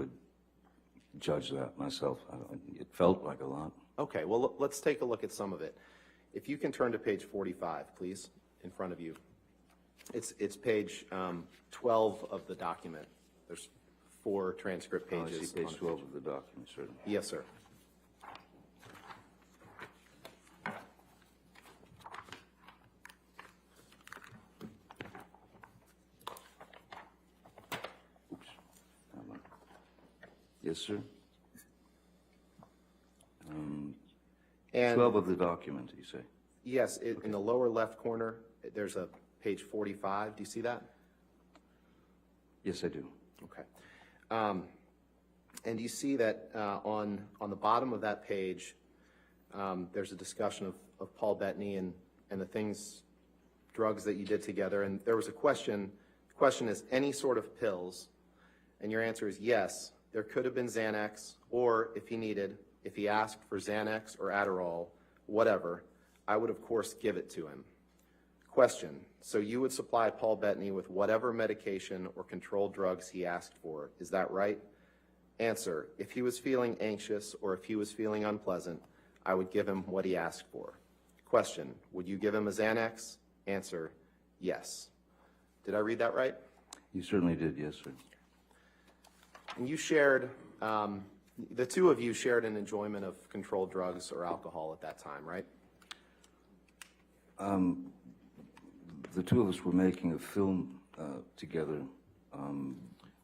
to judge that myself. It felt like a lot. Okay, well, let's take a look at some of it. If you can turn to page 45, please, in front of you. It's page 12 of the document. There's 4 transcript pages. I see page 12 of the document, certainly. Yes, sir. Oops. Yes, sir. And 12 of the document, you say? yes, in the lower left corner, there's a page 45. Do you see that? Yes, I do. Okay. And you see that on the bottom of that page, there's a discussion of Paul Bettnay and the drugs that you did together. And there was a question. The question is, any sort of pills? And your answer is yes. There could have been Xanax, or if he asked for Xanax or Adderall, whatever, I would, of course, give it to him. Question, so you would supply Paul Bettnay with whatever medication or controlled drugs he asked for, is that right? Answer, if he was feeling anxious or if he was feeling unpleasant, I would give him what he asked for. Question, would you give him a Xanax? Answer, yes. Did I read that right? You certainly did, yes, sir. And you shared, the two of you shared an enjoyment of controlled drugs or alcohol at that time, right? The two of us were making a film together.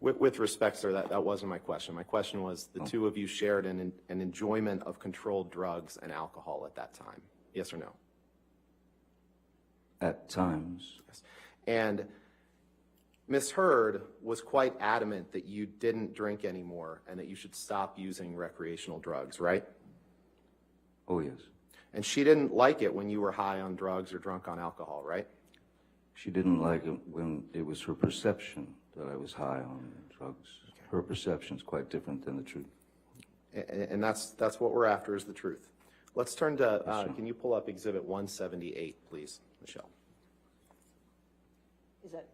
With respect, sir, that wasn't my question. My question was the two of you shared an enjoyment of controlled drugs and alcohol at that time. Yes or no? At times. Yes. And Ms. Hurd was quite adamant that you didn't drink anymore and that you should stop using recreational drugs, right? Oh, yes. And she didn't like it when you were high on drugs or drunk on alcohol, right? She didn't like it when it was her perception that I was high on drugs. Okay. Her perception is quite different than the truth. And that's what we're after, is the truth. Let's turn to, can you pull up Exhibit 178, please, Michelle? Is that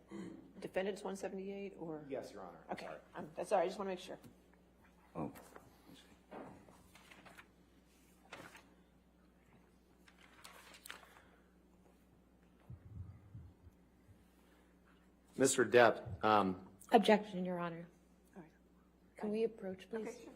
Defendant's 178 or? Yes, Your Honor. Okay, that's all right, I just want to make sure. Oh. Mr. Depp. Objection, Your Honor. All right. Can we approach, please? Okay, sure.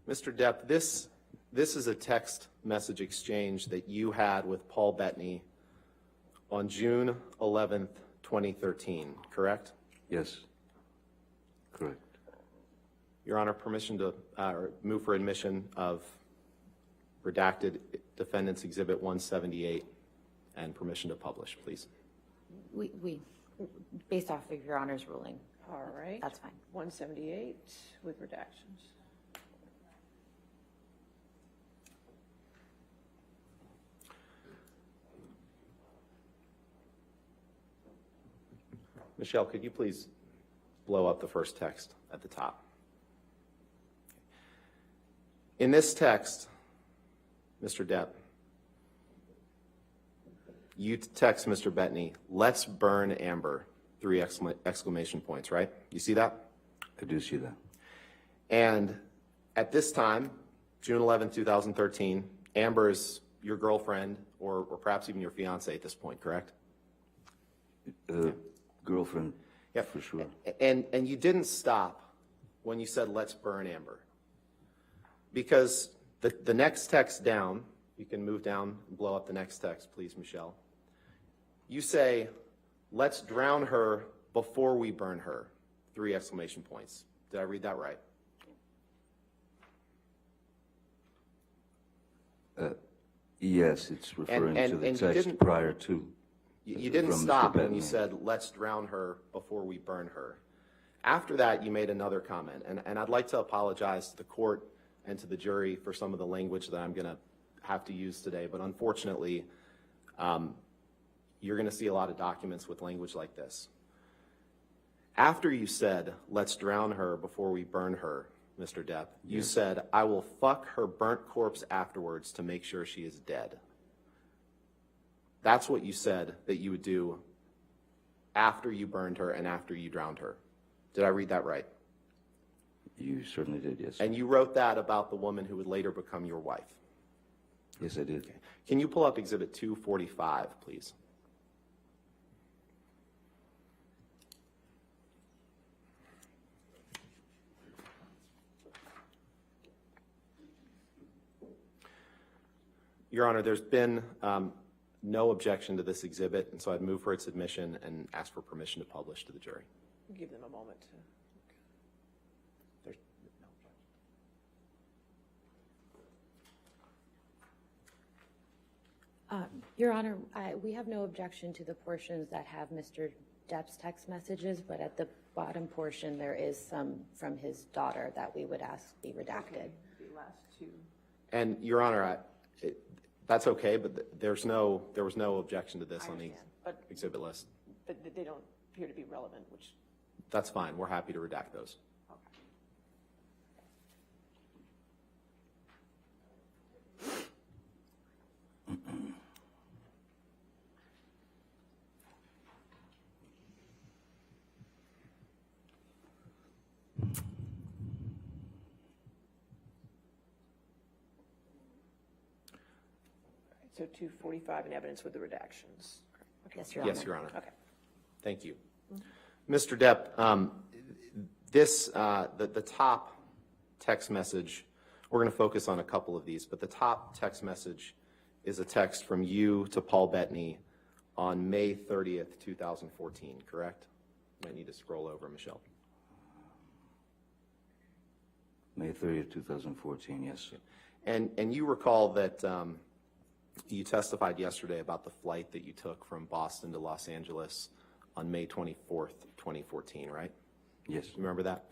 Mr. Depp, this is a text message exchange that you had with Paul Bettnay on June 11th, 2013, correct? Yes, correct. Your Honor, permission to move for admission of redacted Defendant's Exhibit 178 and permission to publish, please. We, based off of Your Honor's ruling, All right. that's fine. 178 with redactions. Michelle, could you please blow up the first text at the top? In this text, Mr. Depp, you text Mr. Bettnay, "Let's burn Amber," 3 exclamation points, right? You see that? I do see that. And at this time, June 11, 2013, Amber is your girlfriend or perhaps even your fiance at this point, correct? Girlfriend, Yeah. for sure. And you didn't stop when you said, "Let's burn Amber." Because the next text down, you can move down and blow up the next text, please, Michelle. You say, "Let's drown her before we burn her," 3 exclamation points. Did I read that right? Yes, it's referring to the and you text didn't- prior to. You didn't From Mr. stop when you Bettnay. said, "Let's drown her before we burn her." After that, you made another comment, and I'd like to apologize to the court and to the jury for some of the language that I'm going to have to use today, but unfortunately, you're going to see a lot of documents with language like this. After you said, "Let's drown her before we burn her," Mr. Depp, you said, "I will fuck her burnt corpse afterwards to make sure she is dead." That's what you said that you would do after you burned her and after you drowned her. Did I read that right? You certainly did, yes. And you wrote that about the woman who would later become your wife. Yes, I did. Can you pull up Exhibit 245, please? Your Honor, there's been no objection to this exhibit, and so I'd move for its admission and ask for permission to publish to the jury. Give them a moment to. There's no objection. Your Honor, we have no objection to the portions that have Mr. Depp's text messages, but at the bottom portion, there is some from his daughter that we would ask be redacted. The last 2. And Your Honor, that's okay, but there was no objection to this I on the understand, but exhibit list. they don't appear to be relevant, which, That's fine. We're happy to redact those. okay. So 245 in evidence with the redactions. Okay. Yes, Your Honor. Yes, Your Honor. Okay. Thank you. Mr. Depp, the top text message, we're going to focus on a couple of these, but the top text message is a text from you to Paul Bettnay on May 30th, 2014, correct? Might need to scroll over, Michelle. May 30th, 2014, yes. And you recall that you testified yesterday about the flight that you took from Boston to Los Angeles on May 24th, 2014, right? Yes. You remember that?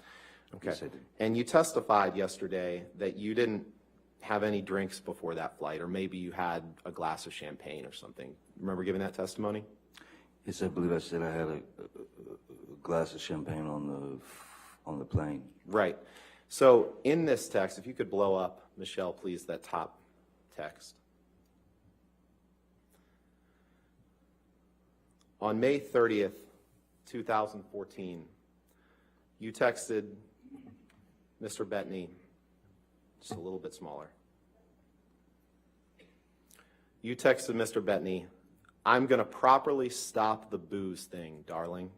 Okay. Yes, I did. And you testified yesterday that you didn't have any drinks before that flight, or maybe you had a glass of champagne or something. Remember giving that testimony? Yes, I believe I said I had a glass of champagne on the plane. Right. So in this text, if you could blow up, Michelle, please, that top text. On May 30th, 2014, you texted Mr. Bettnay, just a little bit smaller. You texted Mr. Bettnay, "I'm going to properly stop the booze thing, darling.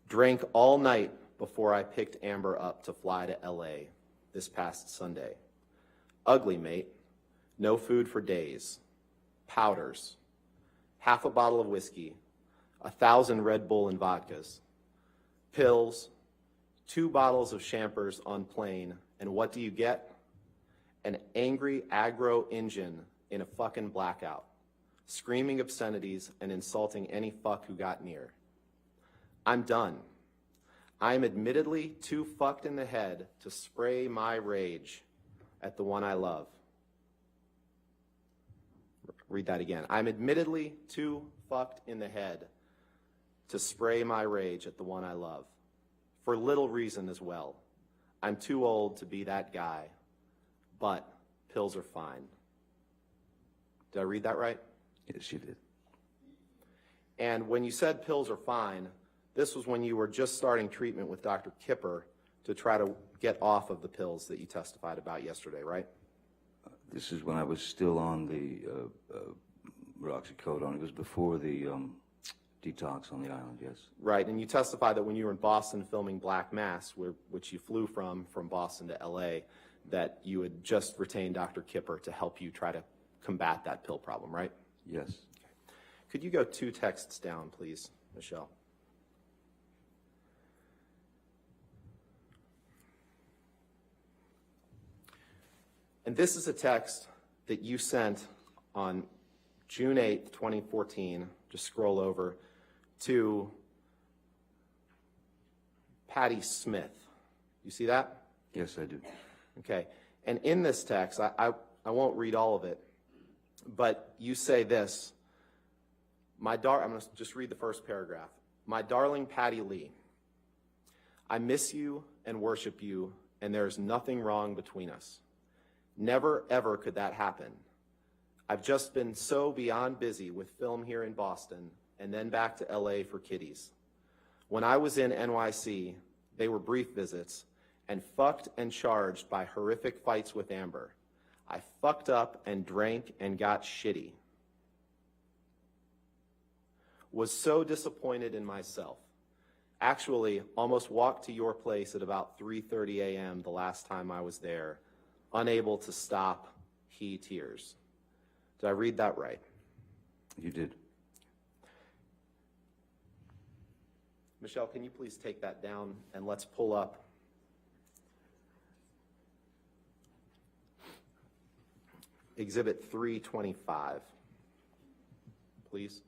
Drank all night before I picked Amber up to fly to LA this past Sunday." ugly mate, no food for days, powders, half a bottle of whiskey, 1,000 Red Bull and vodkas, pills, 2 bottles of champers on plane, and what do you get? An angry aggro engine in a fucking blackout, screaming obscenities and insulting any fuck who got near. I'm done. I'm admittedly too fucked in the head to spray my rage at the one I love. Read that again. I'm admittedly too fucked in the head to spray my rage at the one I love. For little reason as well. I'm too old to be that guy, but pills are fine. Did I read that right? Yes, you did. And when you said pills are fine, this was when you were just starting treatment with Dr. Kipper to try to get off of the pills that you testified about yesterday, right? This is when I was still on the roxicodone. It was before the detox on the island, yes. Right, and you testified that when you were in Boston filming Black Mass, which you flew from Boston to LA, that you had just retained Dr. Kipper to help you try to combat that pill problem, right? Yes. Could you go 2 texts down, please, Michelle? And this is a text that you sent on June 8th, 2014. Just scroll over to Patty Smith. You see that? Yes, I do. Okay. And in this text, I won't read all of it, but you say this. I'm going to just read the first paragraph. My darling Patty Lee, I miss you and worship you, and there is nothing wrong between us. Never, ever could that happen. I've just been so beyond busy with film here in Boston and then back to LA for kiddies. When I was in NYC, they were brief visits and fucked and charged by horrific fights with Amber. I fucked up and drank and got shitty. Was so disappointed in myself. Actually, almost walked to your place at about 3:30 a.m. the last time I was there, unable to stop tears. Did I read that right? You did. Michelle, can you please take that down and let's pull up Exhibit 325, please.